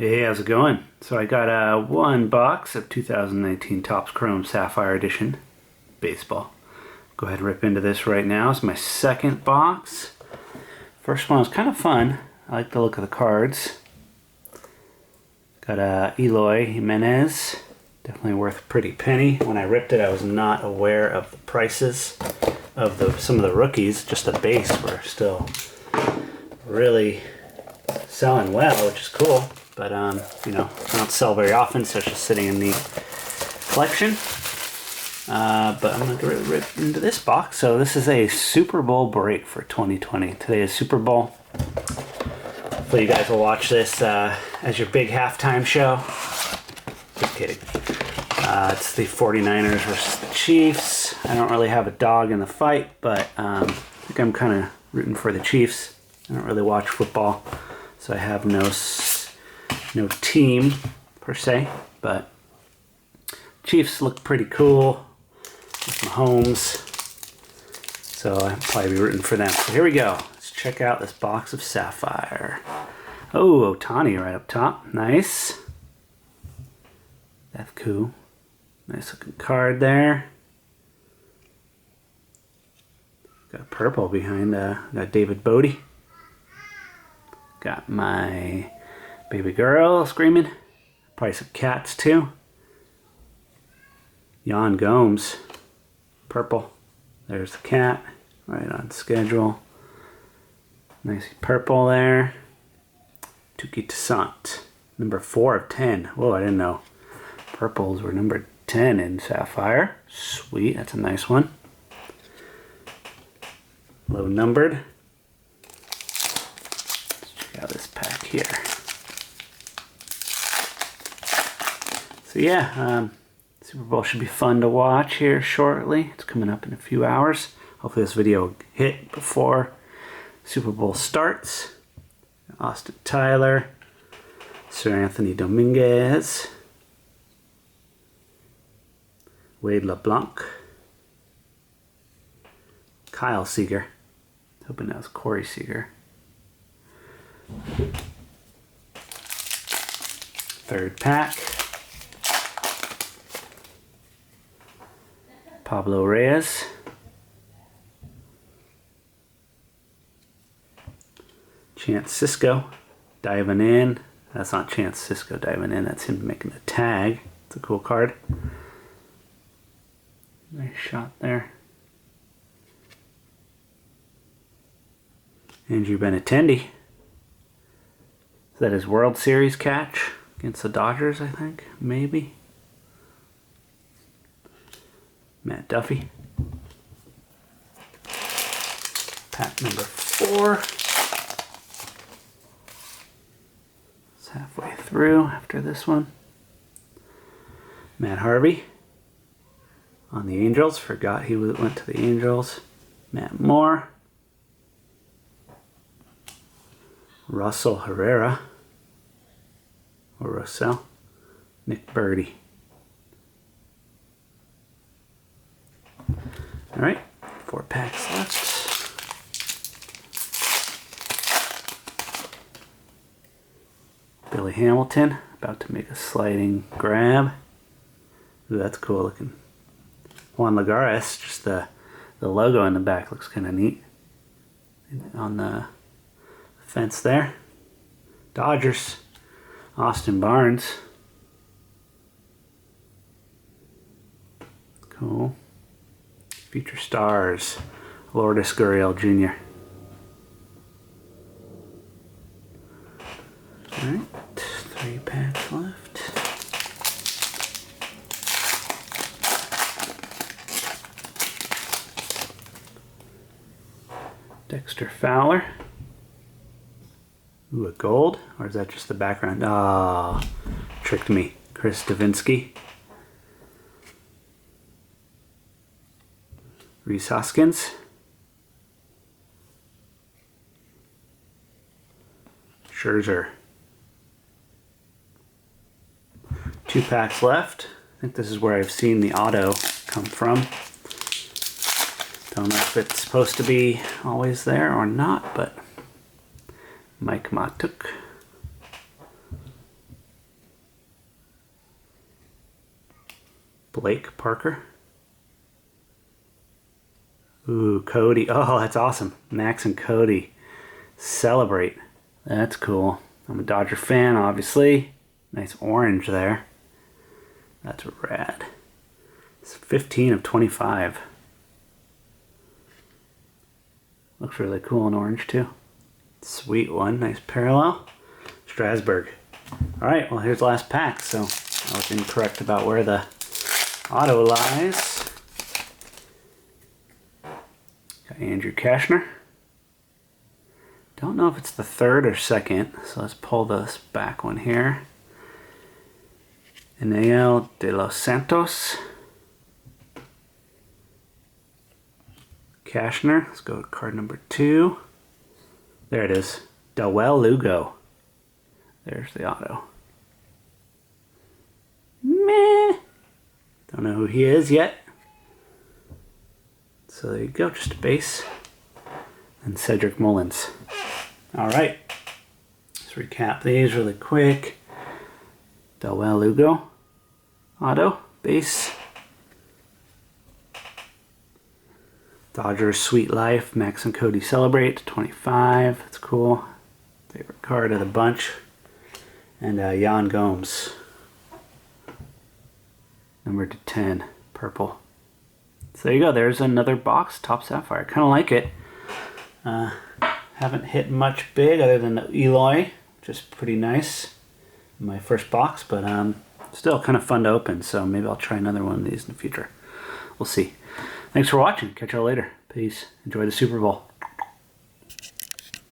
Hey, how's it going? So I got one box of 2019 Topps Chrome Sapphire Edition baseball. Go ahead and rip into this right now. It's my second box. First one was kind of fun. I like the look of the cards. Got Eloy Jimenez. Definitely worth a pretty penny. When I ripped it, I was not aware of the prices of some of the rookies. Just the base were still really selling well, which is cool. But you know, I don't sell very often, so it's just sitting in the collection. But I'm going to rip into this box. So this is a Super Bowl break for 2020. Today is Super Bowl. Hopefully you guys will watch this as your big halftime show. Just kidding. It's the 49ers versus the Chiefs. I don't really have a dog in the fight, but I think I'm kind of rooting for the Chiefs. I don't really watch football, so I have no team per se, but Chiefs look pretty cool with Mahomes, so I'll probably be rooting for them. So here we go. Let's check out this box of Sapphire. Oh, Ohtani right up top. Nice. That's cool. Nice looking card there. Got purple behind. Got David Bodie. Got my baby girl screaming. Probably some cats too. Yan Gomes. Purple. There's the cat. Right on schedule. Nice purple there. Tuki Toussaint. Number 4 of 10. Whoa, I didn't know purples were number 10 in Sapphire. Sweet, that's a nice one. Low numbered. Let's check out this pack here. So yeah, Super Bowl should be fun to watch here shortly. It's coming up in a few hours. Hopefully this video will hit before Super Bowl starts. Austin Tyler, Sir Anthony Dominguez, Wade LeBlanc, Kyle Seager. Hoping that was Corey Seager. Third pack. Pablo Reyes. Chance Cisco diving in. That's not Chance Cisco diving in. That's him making the tag. It's a cool card. Nice shot there. Andrew Benintendi. Is that his World Series catch against the Dodgers, I think? Maybe. Matt Duffy. Pack number 4. It's halfway through after this one. Matt Harvey on the Angels. Forgot he went to the Angels. Matt Moore. Russell Herrera. Or Russell. Nick Birdie. Alright, 4 packs left. Billy Hamilton, about to make a sliding grab. Ooh, that's cool looking. Juan Lagares, just the logo in the back looks kind of neat. On the fence there. Dodgers, Austin Barnes. Cool. Future Stars, Lourdes Gurriel Jr. Alright, 3 packs left. Dexter Fowler. Ooh, a gold? Or is that just the background? Ah, oh, tricked me. Chris Davinsky. Rhys Hoskins. Scherzer. 2 packs left. I think this is where I've seen the auto come from. Don't know if it's supposed to be always there or not, but Mike Matuk. Blake Parker. Ooh, Cody. Oh, that's awesome. Max and Cody. Celebrate. That's cool. I'm a Dodger fan, obviously. Nice orange there. That's rad. It's 15 of 25. Looks really cool in orange too. Sweet one. Nice parallel. Strasburg. Alright, well here's the last pack. So I was incorrect about where the auto lies. Got Andrew Kashner. Don't know if it's the third or second, so let's pull this back one here. Eneal de los Santos. Kashner. Let's go to card number 2. There it is. Dawel Lugo. There's the auto. Meh. Don't know who he is yet. So there you go, just a base. And Cedric Mullins. Alright. Let's recap these really quick. Dawel Lugo. Auto. Base. Dodgers Sweet Life. Max and Cody Celebrate. 25. That's cool. Favorite card of the bunch. And Yan Gomes. Number to 10. Purple. So there you go. There's another box. Topps Sapphire. Kind of like it. Haven't hit much big other than the Eloy. Which is pretty nice. In my first box. But still kind of fun to open. So maybe I'll try another one of these in the future. We'll see. Thanks for watching. Catch y'all later. Peace. Enjoy the Super Bowl.